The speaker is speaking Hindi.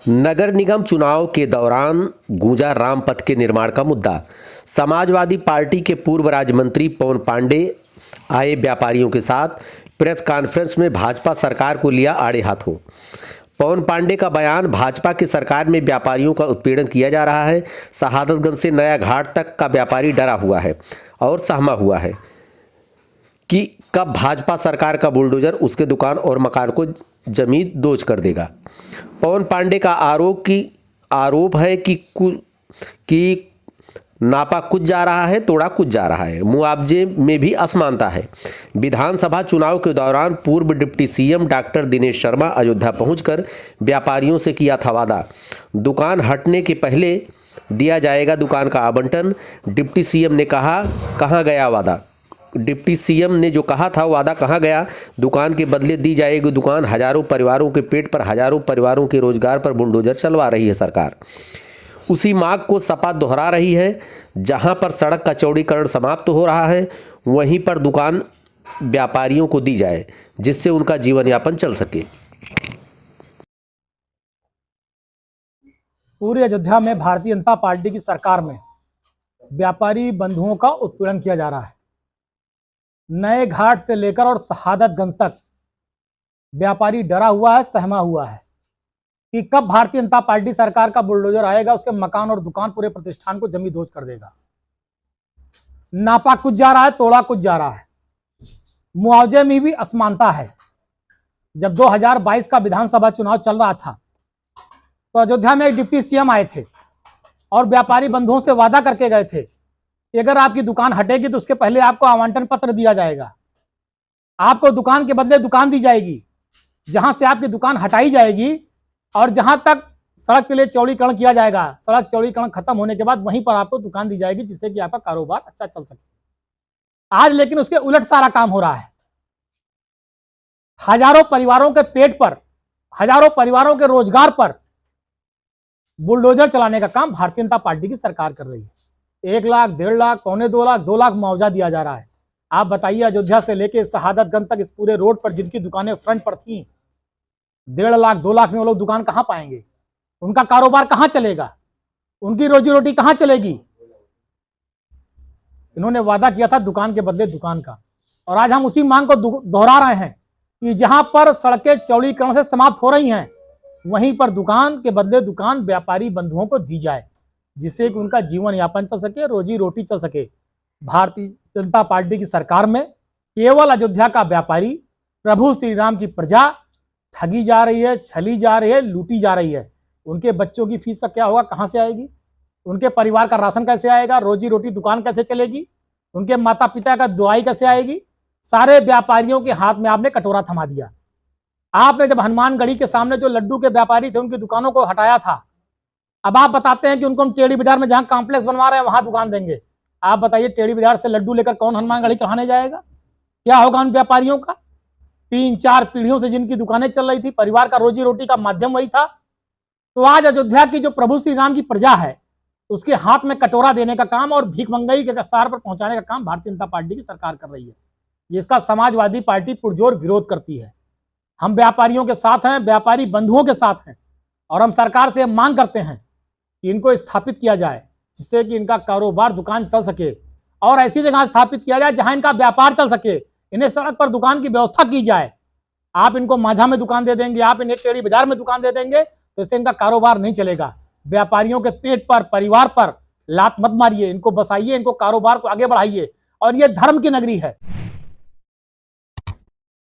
नगर निगम चुनाव के दौरान गूंजा राम पथ के निर्माण का मुद्दा। समाजवादी पार्टी के पूर्व राज्य मंत्री पवन पांडे आए व्यापारियों के साथ प्रेस कॉन्फ्रेंस में भाजपा सरकार को लिया आड़े हाथों। पवन पांडे का बयान, भाजपा की सरकार में व्यापारियों का उत्पीड़न किया जा रहा है। शहादतगंज से नया घाट तक का व्यापारी डरा हुआ है और सहमा हुआ है कि कब भाजपा सरकार का बुलडोजर उसके दुकान और मकान को जमीन दोज कर देगा। पवन पांडे का आरोप है कि नापा कुछ जा रहा है, तोड़ा कुछ जा रहा है। मुआवजे में भी असमानता है। विधानसभा चुनाव के दौरान पूर्व deputy CM doctor Dinesh Sharma Ayodhya पहुंचकर व्यापारियों से किया था वादा, दुकान हटने के पहले दिया जाएगा दुकान का आवंटन। डिप्टी सीएम ने कहा, कहाँ गया वादा? डिप्टी सीएम ने जो कहा था वादा कहाँ गया? दुकान के बदले दी जाएगी दुकान। हजारों परिवारों के पेट पर, हजारों परिवारों के रोजगार पर बुलडोजर चलवा रही है सरकार। उसी मांग को सपा दोहरा रही है। जहां पर सड़क का चौड़ीकरण समाप्त हो रहा है, वहीं पर दुकान व्यापारियों को दी जाए, जिससे उनका जीवन यापन चल सके। पूरी अयोध्या में भारतीय जनता पार्टी की सरकार में व्यापारी बंधुओं का उत्पीड़न किया जा रहा है। नए घाट से लेकर और शहादतगंज तक व्यापारी डरा हुआ है, सहमा हुआ है कि कब भारतीय जनता पार्टी सरकार का बुलडोजर आएगा, उसके मकान और दुकान, पूरे प्रतिष्ठान को जमींदोज कर देगा। नापा कुछ जा रहा है, तोड़ा कुछ जा रहा है। मुआवजे में भी असमानता है। जब 2022 का विधानसभा चुनाव चल रहा था तो अयोध्या में एक डिप्टी सीएम आए थे और व्यापारी बंधुओं से वादा करके गए थे कि अगर आपकी दुकान हटेगी तो उसके पहले आपको आवंटन पत्र दिया जाएगा, आपको दुकान के बदले दुकान दी जाएगी। जहां से आपकी दुकान हटाई जाएगी और जहां तक सड़क के लिए चौड़ीकरण किया जाएगा, सड़क चौड़ीकरण खत्म होने के बाद वहीं पर आपको दुकान दी जाएगी, जिससे कि आपका कारोबार अच्छा चल सके। आज लेकिन उसके उलट सारा काम हो रहा है। हजारों परिवारों के पेट पर, हजारों परिवारों के रोजगार पर बुलडोजर चलाने का काम भारतीय जनता पार्टी की सरकार कर रही है। 1 लाख, 1.5 लाख, 2 लाख मुआवजा दिया जा रहा है। आप बताइए, अयोध्या से लेकर शहादतगंज तक इस पूरे रोड पर जिनकी दुकानें फ्रंट पर थी, 1.5 लाख, 2 लाख में वो लोग दुकान कहां पाएंगे? उनका कारोबार कहां चलेगा? उनकी रोजी रोटी कहां चलेगी? इन्होंने वादा किया था दुकान के बदले दुकान का, और आज हम उसी मांग को दोहरा रहे हैं कि जहां पर सड़कें चौड़ीकरण से समाप्त हो रही हैं, वहीं पर दुकान के बदले दुकान व्यापारी बंधुओं को दी जाए, जिससे कि उनका जीवन यापन चल सके, रोजी रोटी चल सके। भारतीय जनता पार्टी की सरकार में केवल अयोध्या का व्यापारी, प्रभु श्री राम की प्रजा ठगी जा रही है, छली जा रही है, लूटी जा रही है। उनके बच्चों की फीस का क्या होगा? कहां से आएगी? उनके परिवार का राशन कैसे आएगा? रोजी रोटी दुकान कैसे चलेगी? उनके माता पिता का दुआई कैसे आएगी? सारे व्यापारियों के हाथ में आपने कटोरा थमा दिया। आपने जब हनुमानगढ़ी के सामने जो लड्डू के व्यापारी थे, उनकी दुकानों को हटाया था, अब आप बताते हैं कि उनको हम टेढ़ी बाजार में जहां कॉम्प्लेक्स बनवा रहे हैं वहां दुकान देंगे। आप बताइए, टेढ़ी बाजार से लड्डू लेकर कौन हनुमानगढ़ी चढ़ाने जाएगा? क्या होगा उन व्यापारियों का? 3-4 पीढ़ियों से जिनकी दुकानें चल रही थी, परिवार का रोजी रोटी का माध्यम वही था। तो आज अयोध्या की जो प्रभु श्री राम की प्रजा है, उसके हाथ में कटोरा देने का काम और भीख मंगई के स्तर पर पहुंचाने का काम भारतीय जनता पार्टी की सरकार कर रही है, जिसका समाजवादी पार्टी पुरजोर विरोध करती है। हम व्यापारियों के साथ हैं, व्यापारी बंधुओं के साथ हैं, और हम सरकार से मांग करते हैं कि इनको स्थापित किया जाए, जिससे कि इनका कारोबार, दुकान चल सके, और ऐसी जगह स्थापित किया जाए जहां इनका व्यापार चल सके। इन्हें सड़क पर दुकान की व्यवस्था की जाए। आप इनको माझा में दुकान दे देंगे, आप इन्हें टेढ़ी बाजार में दुकान दे देंगे, तो इससे इनका कारोबार नहीं चलेगा। व्यापारियों के पेट पर, परिवार पर लात मत मारिए, इनको बसाइए, इनको कारोबार को आगे बढ़ाइए। और ये धर्म की नगरी है।